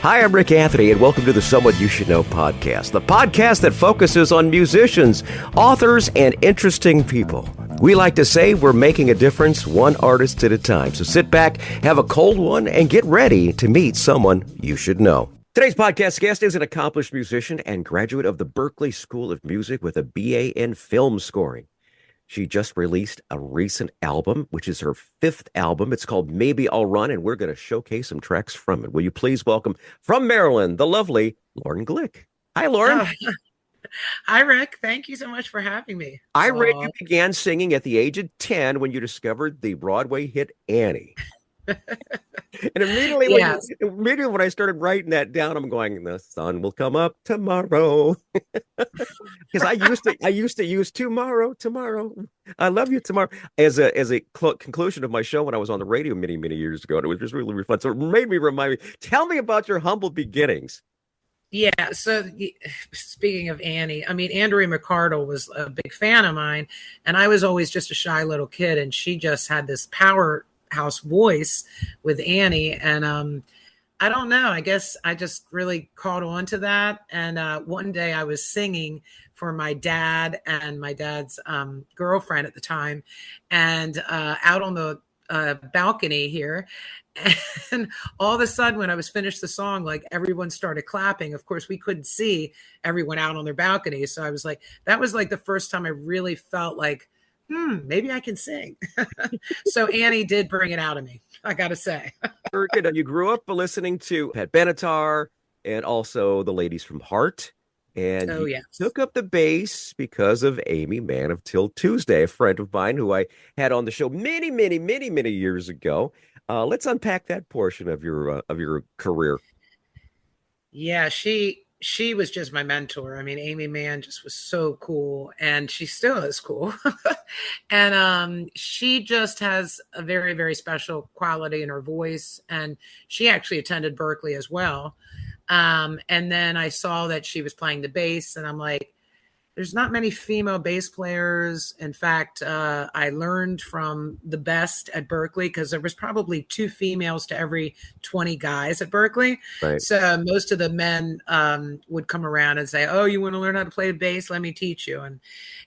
Hi, I'm Rick Anthony, and welcome to the Someone You Should Know podcast, the podcast that focuses on musicians, authors, and interesting people. We like to say we're making a difference one artist at a time. So sit back, have a cold one, and get ready to meet someone you should know. Today's podcast guest is an accomplished musician and graduate of the Berklee School of Music with a BA in film scoring. She just released a recent album, which is her fifth album. It's called Maybe I'll Run, and we're going to showcase some tracks from it. Will you please welcome from Maryland, the lovely Lauren Glick. Hi, Lauren. Oh, hi, Rick. Thank you so much for having me. I read you began singing at the age of 10 when you discovered the Broadway hit Annie. And immediately, Yes. when I started writing that down, I'm going, the sun will come up tomorrow. Because I used to use tomorrow. I love you tomorrow as a conclusion of my show when I was on the radio many years ago. And it was just really fun. So it made me remind me, tell me about your humble beginnings. Yeah. So speaking of Annie, I mean, Andrea McCardle was a big fan of mine, and I was always just a shy little kid, and she just had this powerhouse voice with Annie. And I don't know, I guess I just really caught on to that. And one day I was singing for my dad and my dad's girlfriend at the time, and out on the balcony here. And all of a sudden, when I was finished the song, like everyone started clapping. Of course, we couldn't see everyone out on their balcony. So I was like, that was like the first time I really felt like, maybe I can sing. So Annie did bring it out of me, I got to say. Very good. You grew up listening to Pat Benatar and also the ladies from Heart. And you took up the bass because of Amy Mann of Till Tuesday, a friend of mine who I had on the show many years ago. Let's unpack that portion of your career. Yeah, she was just my mentor. I mean, Amy Mann just was so cool, and she still is cool. And she just has a very, very special quality in her voice. And she actually attended Berklee as well. And then I saw that she was playing the bass, and I'm like, there's not many female bass players. In fact, I learned from the best at Berklee because there was probably 2 females to every 20 guys at Berklee. Right. So most of the men would come around and say, oh, you want to learn how to play the bass? Let me teach you. And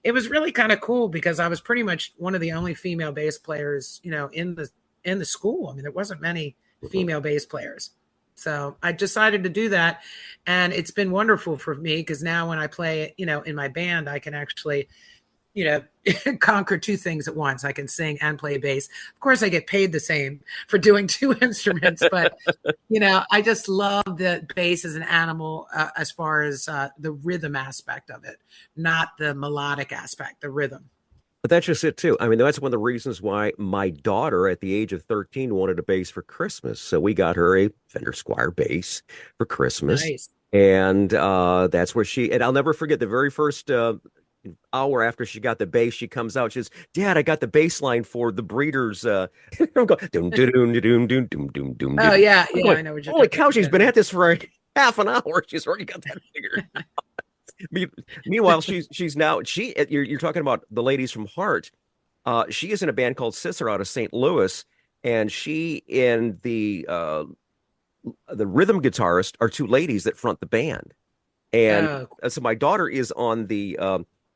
it was really kind of cool because I was pretty much one of the only female bass players, you know, in the school. I mean, there wasn't many female bass players. So I decided to do that, and it's been wonderful for me because now when I play, you know, in my band, I can actually, you know, conquer 2 things at once. I can sing and play bass. Of course, I get paid the same for doing 2 instruments, but, you know, I just love that bass as an animal as far as the rhythm aspect of it, not the melodic aspect, the rhythm. But that's just it, too. I mean, that's one of the reasons why my daughter at the age of 13 wanted a bass for Christmas. So we got her a Fender Squier bass for Christmas. Nice. And that's where and I'll never forget the very first hour after she got the bass, she comes out, she says, Dad, I got the bass line for the Breeders. I'm going, doom, doom, doom, doom, doom, doom, doom. Oh, yeah. Yeah, Going, I know what you're holy cow, she's been at this for half an hour. She's already got that figured out. Meanwhile, she's now you're talking about the ladies from Heart. She is in a band called Sister out of St. Louis, and she and the rhythm guitarist are 2 ladies that front the band. And so my daughter is on the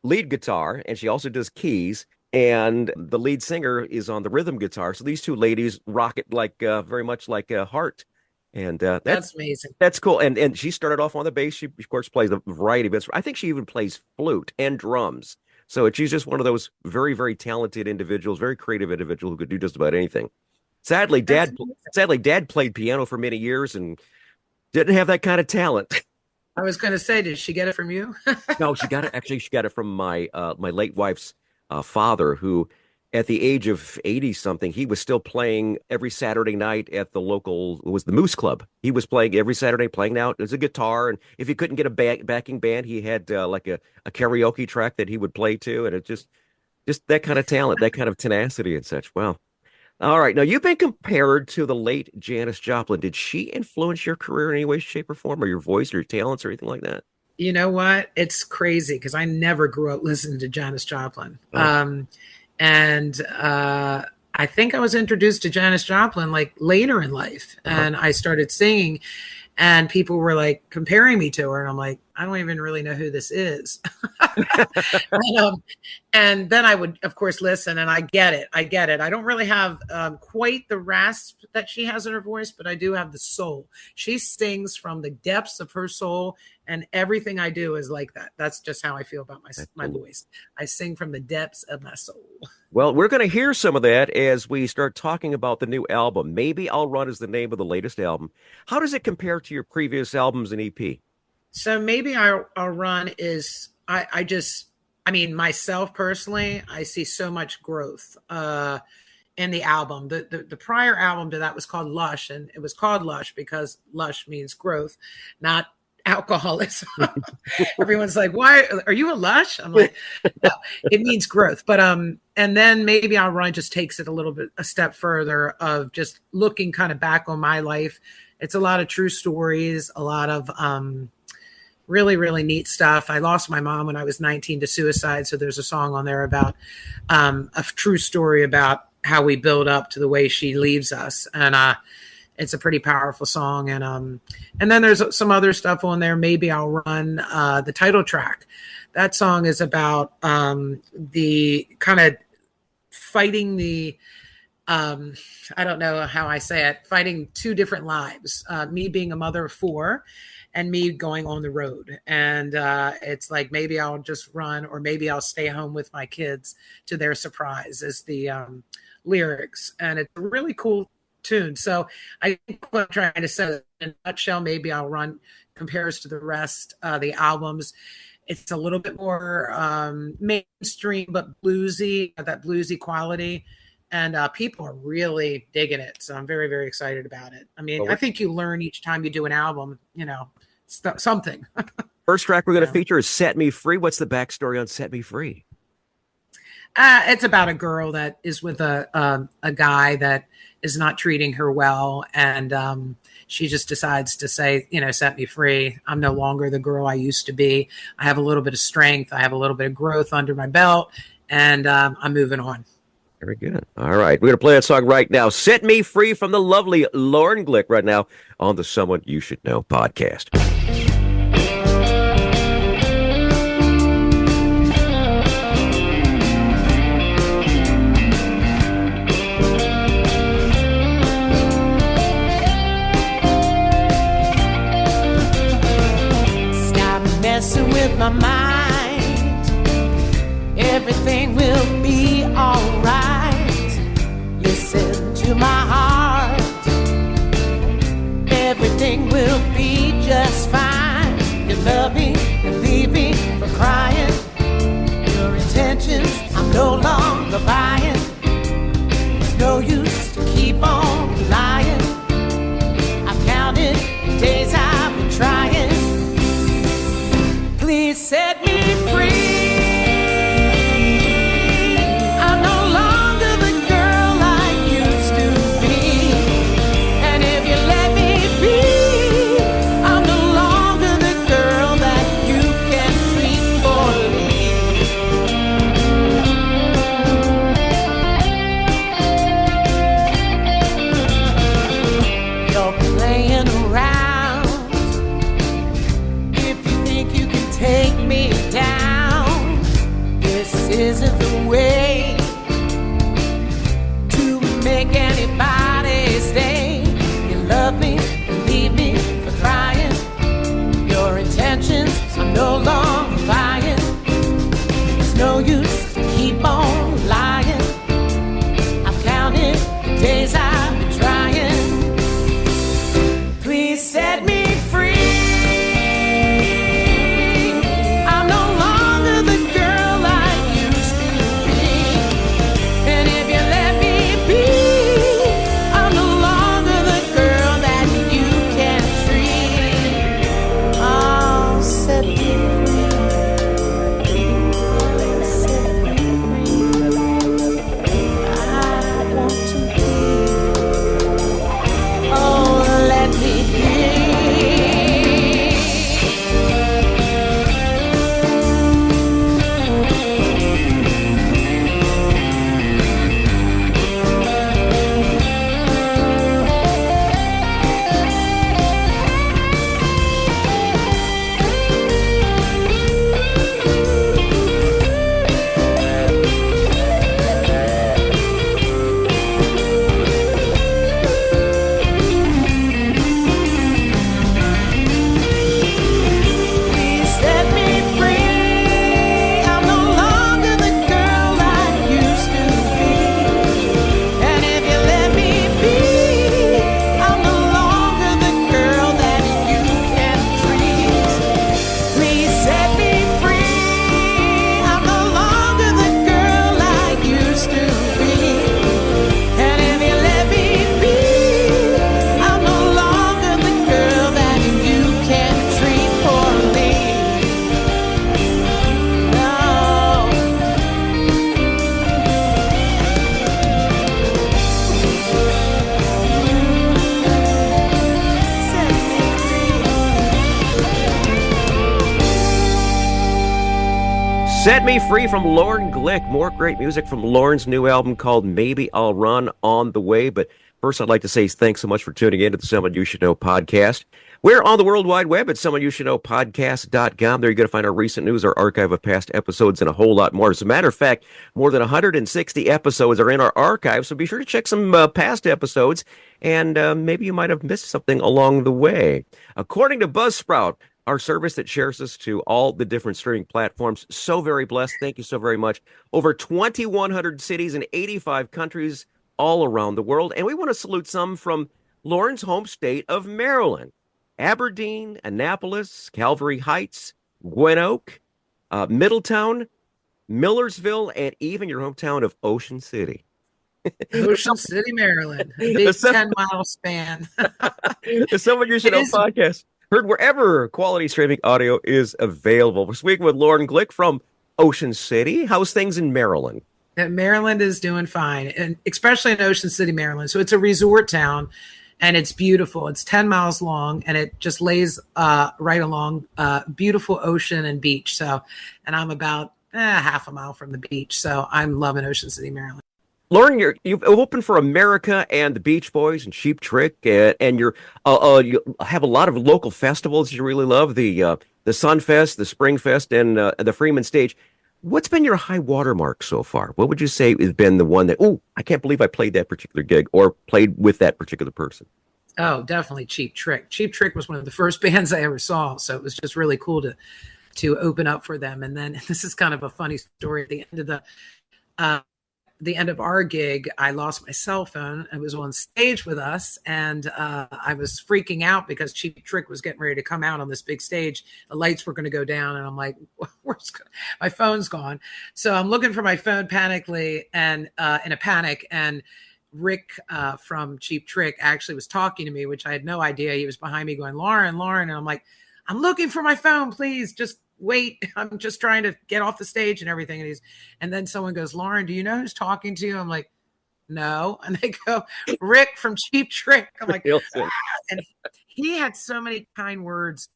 lead guitar, and she also does keys. And the lead singer is on the rhythm guitar. So these 2 ladies rock it like very much like Heart. And that's amazing. That's cool. And she started off on the bass. She, of course, plays a variety of instruments. I think she even plays flute and drums. So she's just one of those very, very talented individuals, very creative individual who could do just about anything. Sadly, Dad played piano for many years and didn't have that kind of talent. I was going to say, did she get it from you? No, she got it from my my late wife's father, who at the age of 80 something, he was still playing every Saturday night at the local, it was the Moose Club. He was playing every Saturday, playing out as a guitar. And if he couldn't get a backing band, he had like a karaoke track that he would play to. And it just that kind of talent, that kind of tenacity and such. Wow. All right. Now, you've been compared to the late Janis Joplin. Did she influence your career in any way, shape, or form, or your voice or your talents or anything like that? You know what? It's crazy because I never grew up listening to Janis Joplin. Oh. And I think I was introduced to Janis Joplin like later in life, and I started singing. and people were like comparing me to her, and I'm like, I don't even really know who this is. And then I would, of course, listen, and I get it. I don't really have quite the rasp that she has in her voice, but I do have the soul. She sings from the depths of her soul, and everything I do is like that. That's just how I feel about my voice. I sing from the depths of my soul. Well, we're going to hear some of that as we start talking about the new album. Maybe I'll Run is the name of the latest album. How does it compare to your previous albums and EP? So maybe I'll Run is, I mean, myself personally, I see so much growth in the album. The prior album to that was called Lush, and it was called Lush because lush means growth, not alcoholism. Everyone's like, why are you a lush? I'm like, no, it means growth. But and then maybe I'll Run just takes it a step further of just looking kind of back on my life. It's a lot of true stories, a lot of really, really neat stuff. I lost my mom when I was 19 to suicide. So there's a song on there about a true story about how we build up to the way she leaves us. And it's a pretty powerful song. And then there's some other stuff on there. Maybe I'll Run the title track. That song is about the kind of fighting the, I don't know how I say it, fighting two different lives, me being a mother of 4 and me going on the road. And it's like, maybe I'll just run, or maybe I'll stay home with my kids to their surprise is the lyrics. And it's a really cool tune. So I think what I'm trying to say in a nutshell, maybe I'll Run compares to the rest of the albums. It's a little bit more mainstream, but bluesy, that bluesy quality. And people are really digging it. So I'm very, very excited about it. I mean, I think you learn each time you do an album, something. First track we're going to feature is Set Me Free. What's the backstory on Set Me Free? It's about a girl that is with a guy that is not treating her well. And she just decides to say, set me free. I'm no longer the girl I used to be. I have a little bit of strength. I have a little bit of growth under my belt. And I'm moving on. Very good. All right. We're going to play that song right now. Set Me Free from the lovely Lauren Glick right now on the Someone You Should Know podcast. Stop messing with my mind. Everything will be all right. Listen to my heart. Everything will be just fine. You love me and leave me for crying. Your intentions I'm no longer buying. It's no use to keep on lying. I've counted the days I've been trying. Please set me Set Me Free from Lauren Glick. More great music from Lauren's new album called Maybe I'll Run on the way. But first, I'd like to say thanks so much for tuning in to the Someone You Should Know podcast. We're on the World Wide Web at someoneyoushouldknowpodcast.com. There you're going to find our recent news, our archive of past episodes, and a whole lot more. As a matter of fact, more than 160 episodes are in our archive, so be sure to check some past episodes, and maybe you might have missed something along the way. According to Buzzsprout, our service that shares us to all the different streaming platforms. So very blessed. Thank you so very much. Over 2,100 cities in 85 countries all around the world. And we want to salute some from Lauren's home state of Maryland. Aberdeen, Annapolis, Calvary Heights, Gwen Oak, Middletown, Millersville, and even your hometown of Ocean City. Ocean City, Maryland. A big 10-mile span. The Someone You Should Know podcast. Heard wherever quality streaming audio is available. We're speaking with Lauren Glick from Ocean City. How's things in Maryland? Maryland is doing fine, and especially in Ocean City, Maryland. So it's a resort town, and it's beautiful. It's 10 miles long, and it just lays right along beautiful ocean and beach. So, and I'm about half a mile from the beach. So I'm loving Ocean City, Maryland. Lauren, you've opened for America and the Beach Boys and Cheap Trick, and you have a lot of local festivals you really love, the Sunfest, the Springfest, and the Freeman Stage. What's been your high watermark so far? What would you say has been the one that, I can't believe I played that particular gig or played with that particular person? Oh, definitely Cheap Trick. Cheap Trick was one of the first bands I ever saw, so it was just really cool to open up for them. And then this is kind of a funny story. At the end of our gig, I lost my cell phone. I was on stage with us, and I was freaking out because Cheap Trick was getting ready to come out on this big stage. The lights were going to go down, and I'm like, my phone's gone. So I'm looking for my phone panically and in a panic, and Rick from Cheap Trick actually was talking to me, which I had no idea. He was behind me going, Lauren, and I'm like, I'm looking for my phone, please, just wait, I'm just trying to get off the stage and everything. And then someone goes, Lauren, do you know who's talking to you? I'm like, no. And they go, Rick from Cheap Trick. I'm like, and he had so many kind words.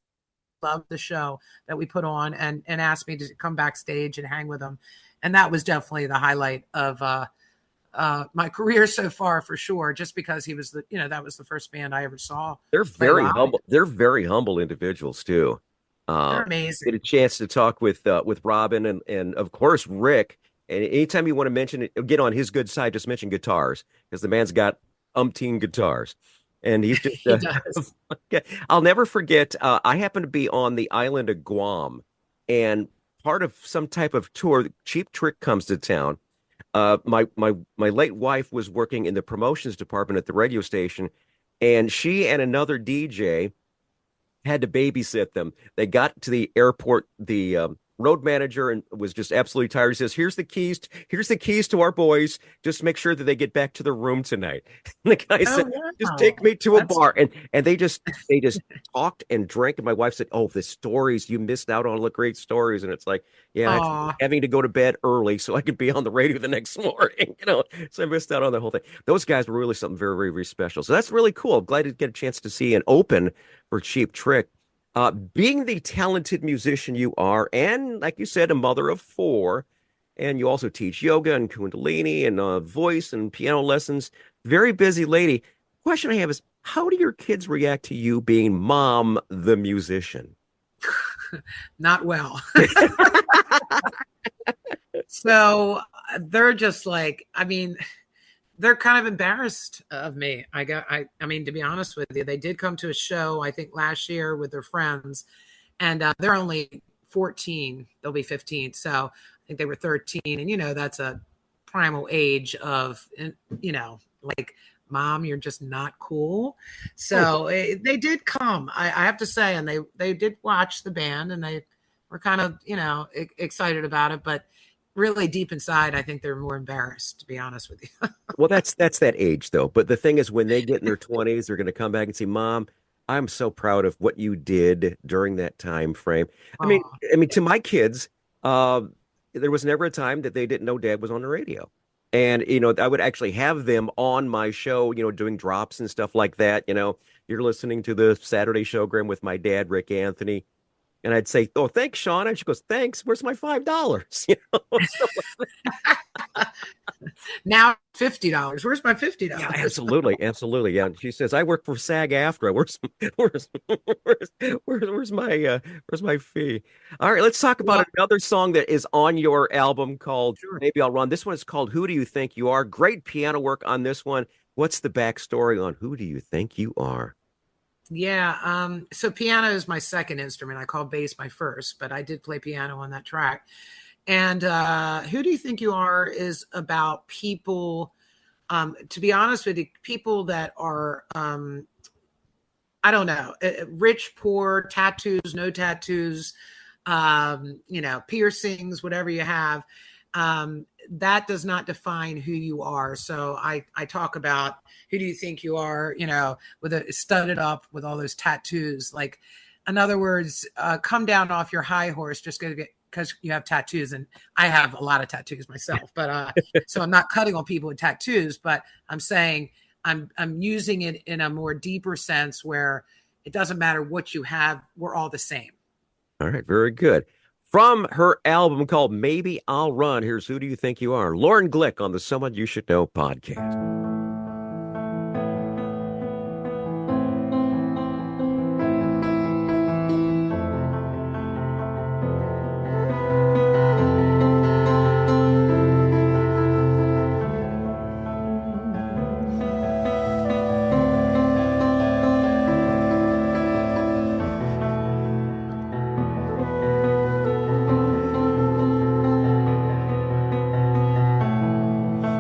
Loved the show that we put on and asked me to come backstage and hang with him. And that was definitely the highlight of my career so far, for sure, just because he was that was the first band I ever saw. They're very humble. They're very humble individuals too. They're amazing. Get a chance to talk with Robin and of course Rick. And anytime you want to mention it, get on his good side, just mention guitars, because the man's got umpteen guitars, and he's just. He does. I'll never forget. I happened to be on the island of Guam, and part of some type of tour. Cheap Trick comes to town. My late wife was working in the promotions department at the radio station, and she and another DJ had to babysit them. They got to the airport. The road manager and was just absolutely tired. He says, "Here's the keys. Here's the keys to our boys. Just make sure that they get back to the room tonight." And the guy said, wow. "Just take me to a bar." And they just talked and drank. And my wife said, "Oh, the stories, you missed out on all the great stories." And it's like, yeah, having to go to bed early so I could be on the radio the next morning. So I missed out on the whole thing. Those guys were really something very, very, very special. So that's really cool. I'm glad to get a chance to see an open for Cheap Trick. Being the talented musician you are, and like you said, a mother of 4, and you also teach yoga and kundalini and voice and piano lessons. Very busy lady. Question I have is, how do your kids react to you being mom, the musician? Not well. So they're just like, they're kind of embarrassed of me. I mean, to be honest with you, they did come to a show, I think last year with their friends, and they're only 14. They'll be 15. So I think they were 13. And, that's a primal age of, like, Mom, you're just not cool. So they did come, I have to say, and they did watch the band, and they were kind of, excited about it. But really deep inside, I think they're more embarrassed, to be honest with you. Well, that's that age, though. But the thing is, when they get in their 20s, they're going to come back and say, "Mom, I'm so proud of what you did during that time frame." I mean, to my kids, there was never a time that they didn't know Dad was on the radio. And, I would actually have them on my show, doing drops and stuff like that. You're listening to the Saturday showgram with my dad, Rick Anthony. And I'd say, "Oh, thanks, Sean." And she goes, "Thanks. Where's my $5?" You know? So, Now $50. Where's my $50? yeah, absolutely, absolutely. Yeah. And she says, "I work for SAG-AFTRA. Where's where's my fee?" All right, let's talk Well, about another song that is on your album called sure. Maybe I'll Run. This one is called "Who Do You Think You Are?" Great piano work on this one. What's the backstory on "Who Do You Think You Are"? Yeah. So piano is my second instrument. I call bass my first, but I did play piano on that track. And Who Do You Think You Are is about people, to be honest with you, people that are, I don't know, rich, poor, tattoos, no tattoos, piercings, whatever you have. That does not define who you are. So I talk about who do you think you are, with a studded up with all those tattoos. Like, in other words, come down off your high horse just because you have tattoos. And I have a lot of tattoos myself, but so I'm not cutting on people with tattoos, but I'm saying I'm using it in a more deeper sense where it doesn't matter what you have, we're all the same. All right, very good. From her album called Maybe I'll Run, here's Who Do You Think You Are? Lauren Glick on the Someone You Should Know podcast.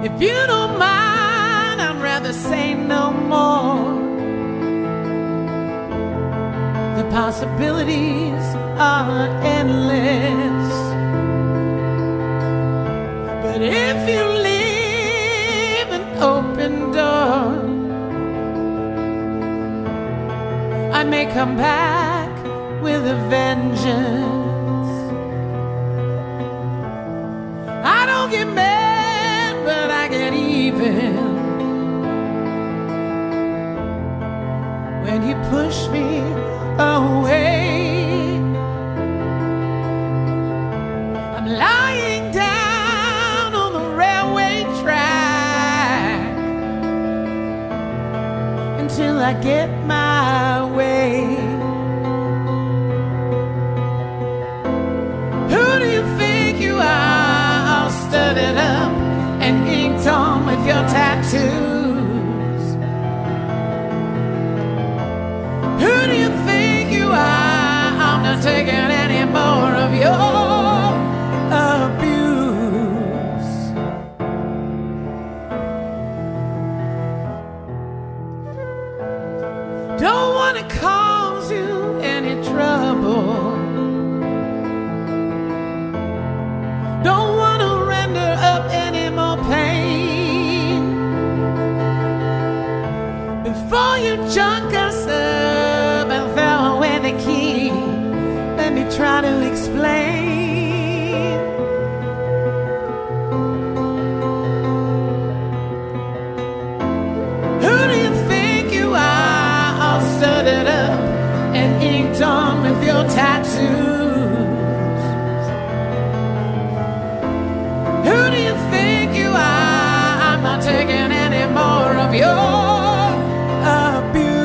If you don't mind, I'd rather say no more. The possibilities are endless. But if you leave an open door, I may come back with a vengeance. I don't get mad, but I get even. When you push me away, I'm lying down on the railway track until I get my way. Who do you think you are, all studded up and inked on with your tattoos? Who do you think you are? I'm not taking any more of your abuse. Don't want to cause you any trouble. Don't want to render up any more pain. Before you junk us up and throw away the key, let me try to explain. Who do you think you are, all studded up and inked on with your tattoos? Who do you think you are? I'm not taking any more of your abuse.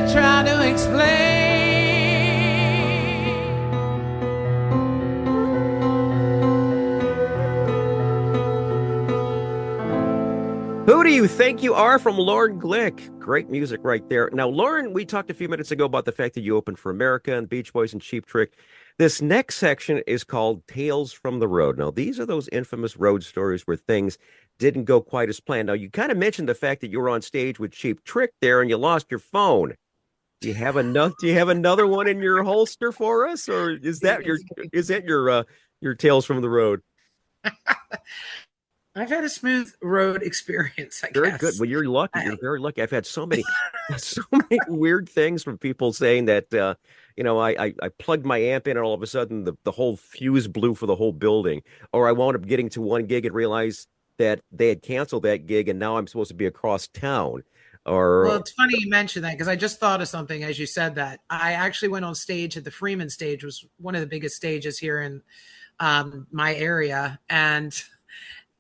try to explain. Who do you think you are from Lauren Glick? Great music right there. Now, Lauren, we talked a few minutes ago about the fact that you opened for America and Beach Boys and Cheap Trick. This next section is called Tales from the Road. Now, these are those infamous road stories where things didn't go quite as planned. Now, you kind of mentioned the fact that you were on stage with Cheap Trick there and you lost your phone. Do you have another one in your holster for us, or is that your Tales from the Road? I've had a smooth road experience, I Very guess. good. Well, you're lucky. You're very lucky. I've had so many weird things from people saying that, I plugged my amp in and all of a sudden the whole fuse blew for the whole building. Or I wound up getting to one gig and realized that they had canceled that gig and now I'm supposed to be across town. Well, it's funny you mentioned that because I just thought of something as you said that. I actually went on stage at the Freeman stage, was one of the biggest stages here in my area. And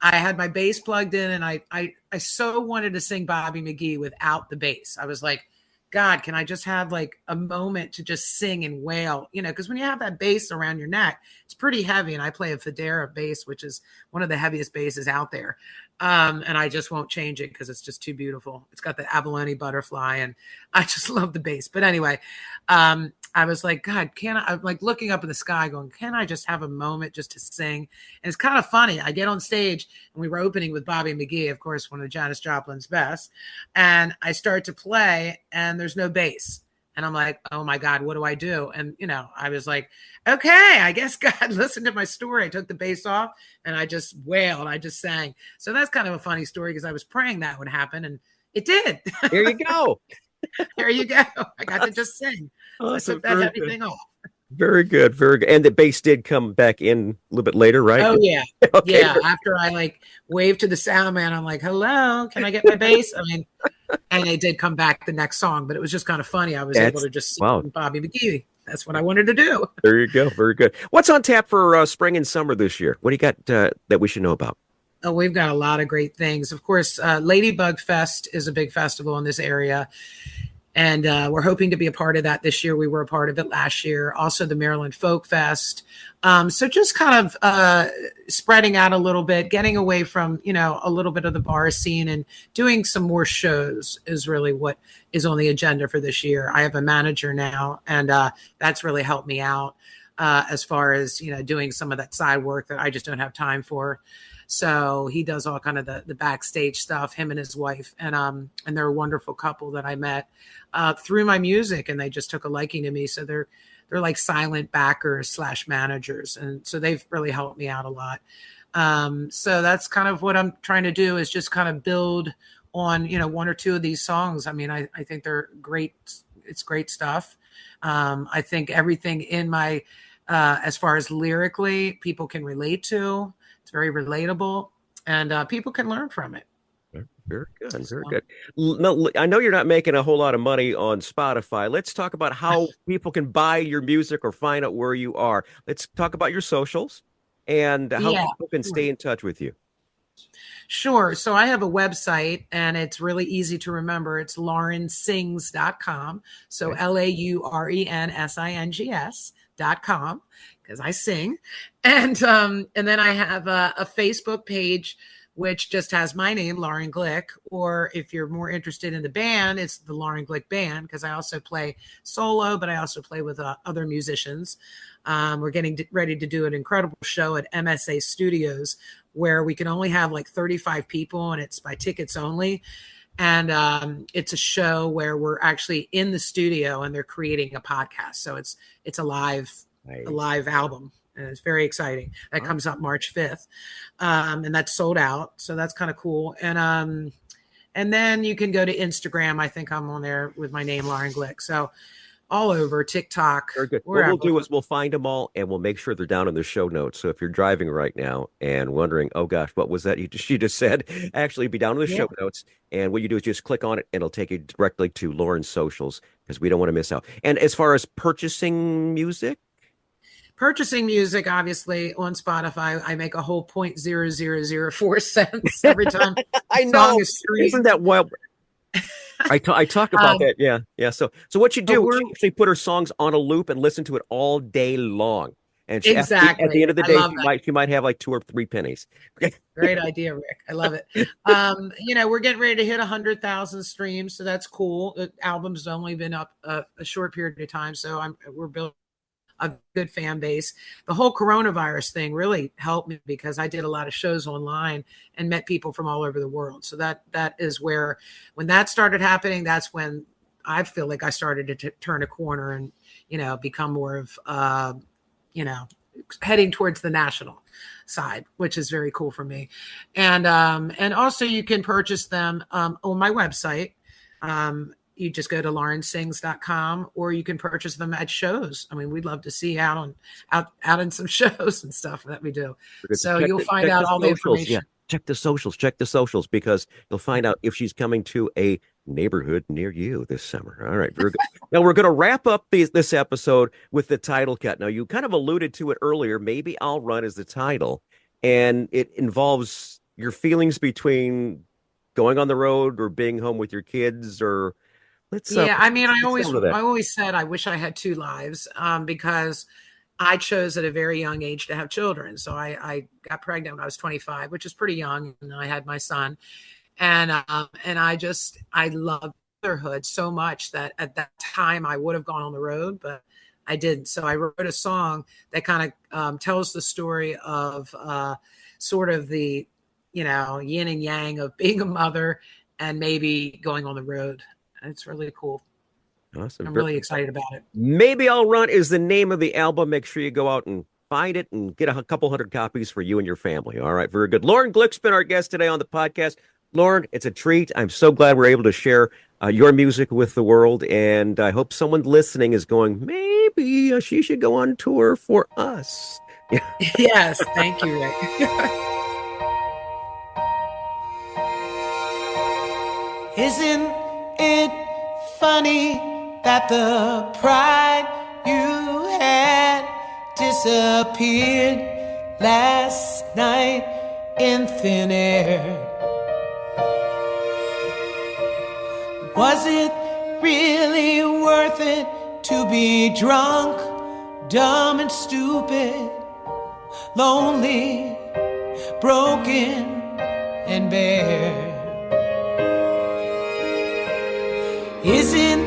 I had my bass plugged in and I so wanted to sing Bobby McGee without the bass. I was like, God, can I just have like a moment to just sing and wail? Because when you have that bass around your neck, it's pretty heavy. And I play a Federa bass, which is one of the heaviest basses out there. And I just won't change it because it's just too beautiful. It's got the abalone butterfly and I just love the bass. But anyway, I was like, God, I'm like looking up in the sky going, can I just have a moment just to sing? And it's kind of funny. I get on stage and we were opening with Bobby McGee, of course, one of Janis Joplin's best. And I start to play and there's no bass. And I'm like, oh my God, what do I do? And, I was like, okay, I guess God listened to my story. I took the bass off and I just wailed. I just sang. So that's kind of a funny story because I was praying that would happen and it did. There you go. There you go. I got to just sing. So I took that heavy thing off. Very good. Very good. And the bass did come back in a little bit later, right? Oh, yeah. Okay. Yeah. After I waved to the sound man, I'm like, hello, can I get my bass? I mean, and they did come back the next song, but it was just kind of funny. I was able to just sing Bobby McGee. That's what I wanted to do. There you go. Very good. What's on tap for spring and summer this year? What do you got that we should know about? Oh, we've got a lot of great things. Of course, Ladybug Fest is a big festival in this area. And we're hoping to be a part of that this year. We were a part of it last year. Also, the Maryland Folk Fest. So just kind of spreading out a little bit, getting away from, a little bit of the bar scene and doing some more shows is really what is on the agenda for this year. I have a manager now, and that's really helped me out as far as, doing some of that side work that I just don't have time for. So he does all kind of the backstage stuff, him and his wife, and they're a wonderful couple that I met through my music, and they just took a liking to me. So they're like silent backers / managers, and so they've really helped me out a lot. So that's kind of what I'm trying to do is just kind of build on one or two of these songs. I mean, I think they're great. It's great stuff. I think everything in my as far as lyrically, people can relate to. It's very relatable, and people can learn from it. Very good. Very good. No, I know you're not making a whole lot of money on Spotify. Let's talk about how people can buy your music or find out where you are. Let's talk about your socials and how people can stay in touch with you. Sure. So I have a website and it's really easy to remember. It's laurensings.com. So LAURENSINGS.com because I sing. And then I have a Facebook page which just has my name, Lauren Glick. Or if you're more interested in the band, it's the Lauren Glick Band because I also play solo, but I also play with other musicians. We're getting ready to do an incredible show at MSA Studios where we can only have like 35 people and it's by tickets only. And it's a show where we're actually in the studio and they're creating a podcast. So it's a live album. And it's very exciting. That comes up March 5th. And that's sold out. So that's kind of cool. And then you can go to Instagram. I think I'm on there with my name, Lauren Glick. So all over TikTok. Very good. What we'll do is we'll find them all and we'll make sure they're down in the show notes. So if you're driving right now and wondering, oh gosh, what was that she just said? Actually, be down in the show notes. And what you do is just click on it and it'll take you directly to Lauren's socials because we don't want to miss out. And as far as purchasing music, obviously on Spotify, I make a whole 0.0004 cents every time. I know. Isn't that wild? I talk about that. Yeah, yeah. So what you But do? we're She actually put her songs on a loop and listen to it all day long. And she, at the exactly. end of the I day, love that. she might have like 2 or 3 pennies. Great idea, Rick. I love it. We're getting ready to hit 100,000 streams, so that's cool. The album's only been up a short period of time, so we're building a good fan base. The whole coronavirus thing really helped me because I did a lot of shows online and met people from all over the world. So that is where, when that started happening, that's when I feel like I started to turn a corner and, become more of, heading towards the national side, which is very cool for me. And also you can purchase them on my website. You just go to laurensings.com, or you can purchase them at shows. I mean, we'd love to see out in some shows and stuff that we do. So you'll find out all the socials. Yeah, information. check the socials. Check the socials because you'll find out if she's coming to a neighborhood near you this summer. All right, very good. Now we're going to wrap up this episode with the title cut. Now you kind of alluded to it earlier. Maybe I'll Run is the title, and it involves your feelings between going on the road or being home with your kids, or Yeah, I mean, let's delve into that. I always said I wish I had two lives, because I chose at a very young age to have children. So I got pregnant when I was 25, which is pretty young, and I had my son. And I love motherhood so much that at that time I would have gone on the road, but I didn't. So I wrote a song that kind of tells the story of sort of the yin and yang of being a mother and maybe going on the road. It's really cool. Awesome. I'm really excited about it. Maybe I'll Run is the name of the album. Make sure you go out and find it and get a couple hundred copies for you and your family. All right, very good. Lauren Glick's been our guest today on the podcast. Lauren, it's a treat. I'm so glad we're able to share your music with the world, and I hope someone listening is going, maybe she should go on tour for us. Yes, thank you, Rick. Isn't it funny that the pride you had disappeared last night in thin air? Was it really worth it to be drunk, dumb and stupid, lonely, broken and bare? Isn't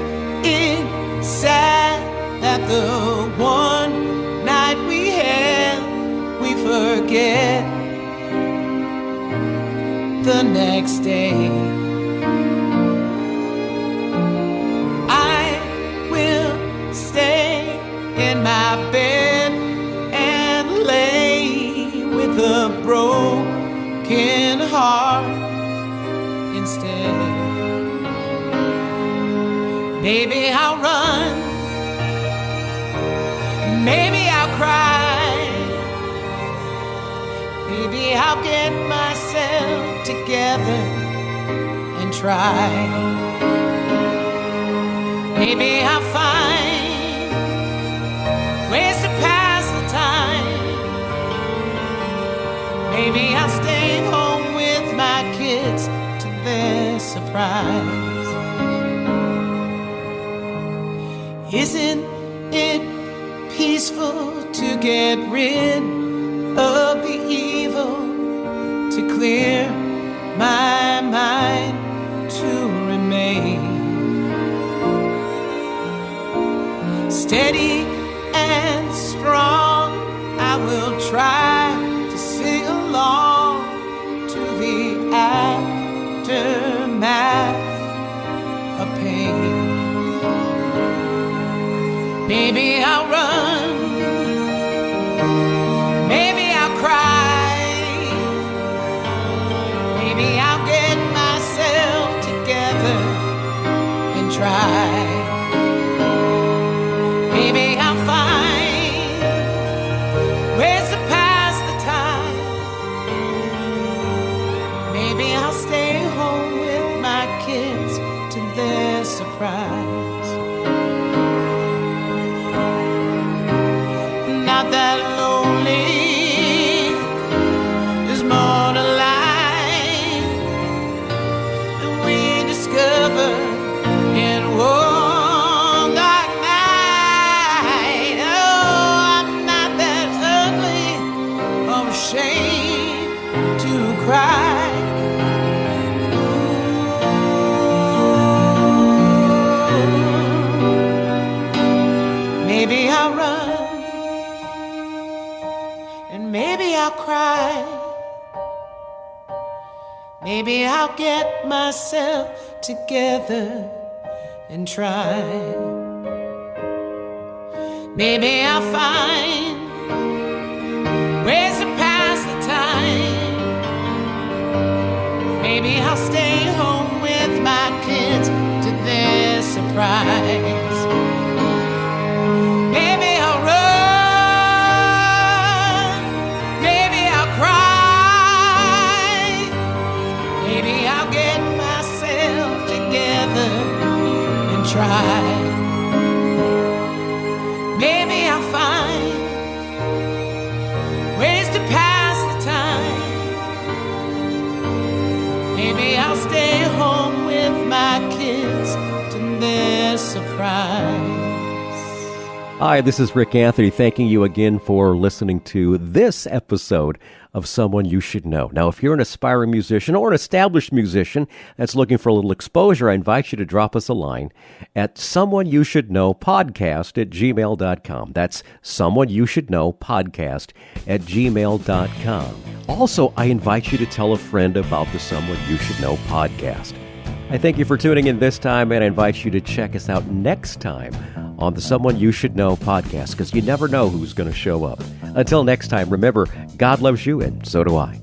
it sad that the one night we had, we forget the next day? I will stay in my bed and lay with a broken heart instead. Maybe I'll run, maybe I'll cry, maybe I'll get myself together and try. Maybe I'll find ways to pass the time. Maybe I'll stay home with my kids to their surprise. Isn't it peaceful to get rid of the evil, to clear my mind, to remain steady and strong? I will try to sing along to the aftermath of pain. Maybe I'll run, maybe I'll cry, maybe I'll get myself together and try. Maybe I'll find ways to pass the time. Maybe I'll stay home with my kids to their surprise. Not that lonely, there's more to life, and we discover Maybe I'll get myself together and try. Maybe I'll find ways to pass the time. Maybe I'll stay home with my kids to their surprise. Maybe I'll run. Maybe I'll cry. Maybe I'll get myself together and try. Maybe I'll find ways to pass the time. Maybe I'll stay home with my kids to their surprise. Hi, this is Rick Anthony, thanking you again for listening to this episode of Someone You Should Know. Now, if you're an aspiring musician or an established musician that's looking for a little exposure, I invite you to drop us a line at someoneyoushouldknowpodcast@gmail.com. That's someoneyoushouldknowpodcast@gmail.com. Also, I invite you to tell a friend about the Someone You Should Know podcast. I thank you for tuning in this time, and I invite you to check us out next time on the Someone You Should Know podcast, because you never know who's going to show up. Until next time, remember, God loves you, and so do I.